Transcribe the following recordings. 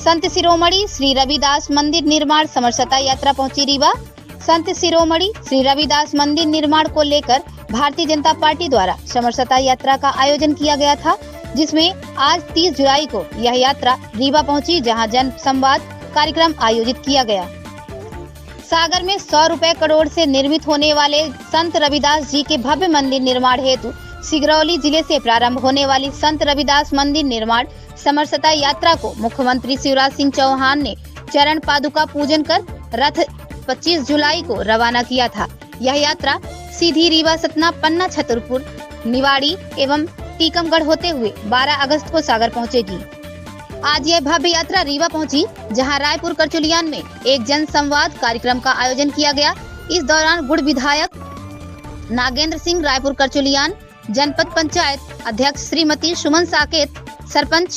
संत शिरोमणि श्री रविदास मंदिर निर्माण समरसता यात्रा पहुंची रीवा। संत शिरोमणि श्री रविदास मंदिर निर्माण को लेकर भारतीय जनता पार्टी द्वारा समरसता यात्रा का आयोजन किया गया था, जिसमें आज 30 जुलाई को यह यात्रा रीवा पहुंची, जहां जन संवाद कार्यक्रम आयोजित किया गया। सागर में 100 रुपए करोड़ से निर्मित होने वाले संत रविदास जी के भव्य मंदिर निर्माण हेतु सिगरौली जिले से प्रारंभ होने वाली संत रविदास मंदिर निर्माण समरसता यात्रा को मुख्यमंत्री शिवराज सिंह चौहान ने चरण पादुका पूजन कर रथ 25 जुलाई को रवाना किया था। यह यात्रा सीधी रीवा, सतना, पन्ना, छतरपुर, निवाड़ी एवं टीकमगढ़ होते हुए 12 अगस्त को सागर पहुंचेगी। आज यह भव्य यात्रा रीवा पहुंची, जहां रायपुर करचुलियान में एक जन संवाद कार्यक्रम का आयोजन किया गया। इस दौरान गुड़ विधायक नागेंद्र सिंह रायपुर करचुलियान, जनपद पंचायत अध्यक्ष श्रीमती सुमन साकेत, सरपंच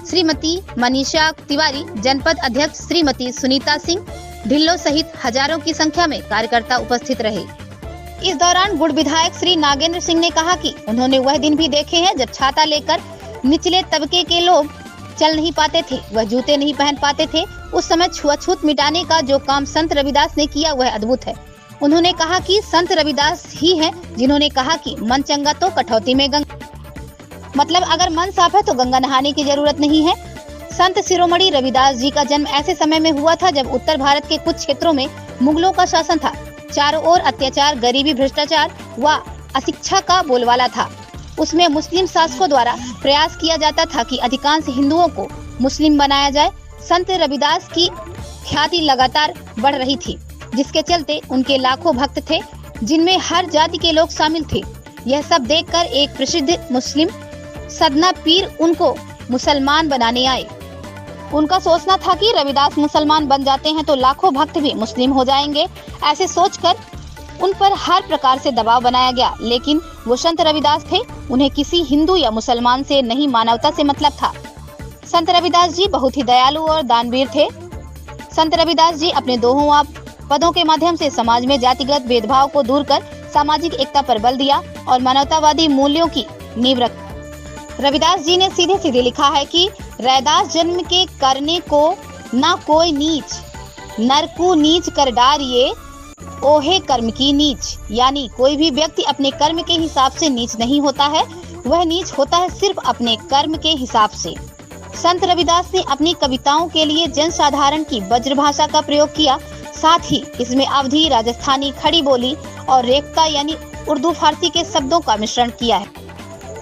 श्रीमती मनीषा तिवारी, जनपद अध्यक्ष श्रीमती सुनीता सिंह ढिल्लो सहित हजारों की संख्या में कार्यकर्ता उपस्थित रहे। इस दौरान गुड़ विधायक श्री नागेंद्र सिंह ने कहा कि उन्होंने वह दिन भी देखे हैं जब छाता लेकर निचले तबके के लोग चल नहीं पाते थे, वह जूते नहीं पहन पाते थे। उस समय छुआछूत मिटाने का जो काम संत रविदास ने किया वह अद्भुत है। उन्होंने कहा कि संत रविदास ही हैं जिन्होंने कहा कि मन चंगा तो कठौती में गंगा, मतलब अगर मन साफ है तो गंगा नहाने की जरूरत नहीं है। संत शिरोमणि रविदास जी का जन्म ऐसे समय में हुआ था जब उत्तर भारत के कुछ क्षेत्रों में मुगलों का शासन था। चारों ओर अत्याचार, गरीबी, भ्रष्टाचार व अशिक्षा का बोलबाला था। उसमें मुस्लिम शासकों द्वारा प्रयास किया जाता था कि अधिकांश हिंदुओं को मुस्लिम बनाया जाए। संत रविदास की ख्याति लगातार बढ़ रही थी, जिसके चलते उनके लाखों भक्त थे, जिनमें हर जाति के लोग शामिल थे। यह सब देखकर एक प्रसिद्ध मुस्लिम सदना पीर उनको मुसलमान बनाने आए। उनका सोचना था कि रविदास मुसलमान बन जाते हैं तो लाखों भक्त भी मुस्लिम हो जाएंगे। ऐसे सोचकर उन पर हर प्रकार से दबाव बनाया गया, लेकिन वो संत रविदास थे, उन्हें किसी हिंदू या मुसलमान से नहीं, मानवता से मतलब था। संत रविदास जी बहुत ही दयालु और दानवीर थे। संत रविदास जी अपने दोहों पदों के माध्यम से समाज में जातिगत भेदभाव को दूर कर सामाजिक एकता पर बल दिया और मानवतावादी मूल्यों की नींव रखी। रविदास जी ने सीधे सीधे लिखा है कि रैदास जन्म के करने को ना कोई नीच, नरकू नीच कर डारिये, ओहे कर्म की नीच। यानी कोई भी व्यक्ति अपने कर्म के हिसाब से नीच नहीं होता है, वह नीच होता है सिर्फ अपने कर्म के हिसाब से। संत रविदास ने अपनी कविताओं के लिए जनसाधारण की वज्र भाषा का प्रयोग किया, साथ ही इसमें अवधी, राजस्थानी, खड़ी बोली और रेखता यानी उर्दू फारसी के शब्दों का मिश्रण किया है।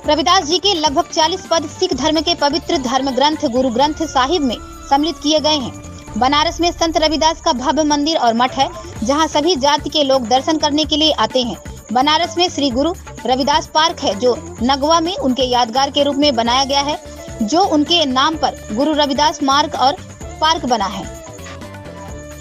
रविदास जी के लगभग 40 पद सिख धर्म के पवित्र धर्म ग्रंथ गुरु ग्रंथ साहिब में सम्मिलित किए गए हैं। बनारस में संत रविदास का भव्य मंदिर और मठ है, जहां सभी जाति के लोग दर्शन करने के लिए आते हैं। बनारस में श्री गुरु रविदास पार्क है, जो नगवा में उनके यादगार के रूप में बनाया गया है, जो उनके नाम पर गुरु रविदास मार्ग और पार्क बना है।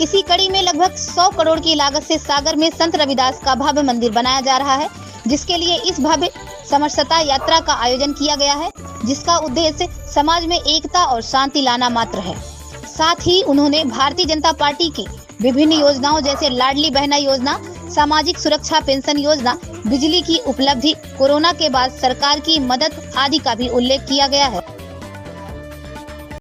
इसी कड़ी में लगभग 100 करोड़ की लागत से सागर में संत रविदास का भव्य मंदिर बनाया जा रहा है, जिसके लिए इस भव्य समरसता यात्रा का आयोजन किया गया है, जिसका उद्देश्य समाज में एकता और शांति लाना मात्र है। साथ ही उन्होंने भारतीय जनता पार्टी की विभिन्न योजनाओं जैसे लाडली बहना योजना, सामाजिक सुरक्षा पेंशन योजना, बिजली की उपलब्धि, कोरोना के बाद सरकार की मदद आदि का भी उल्लेख किया गया है।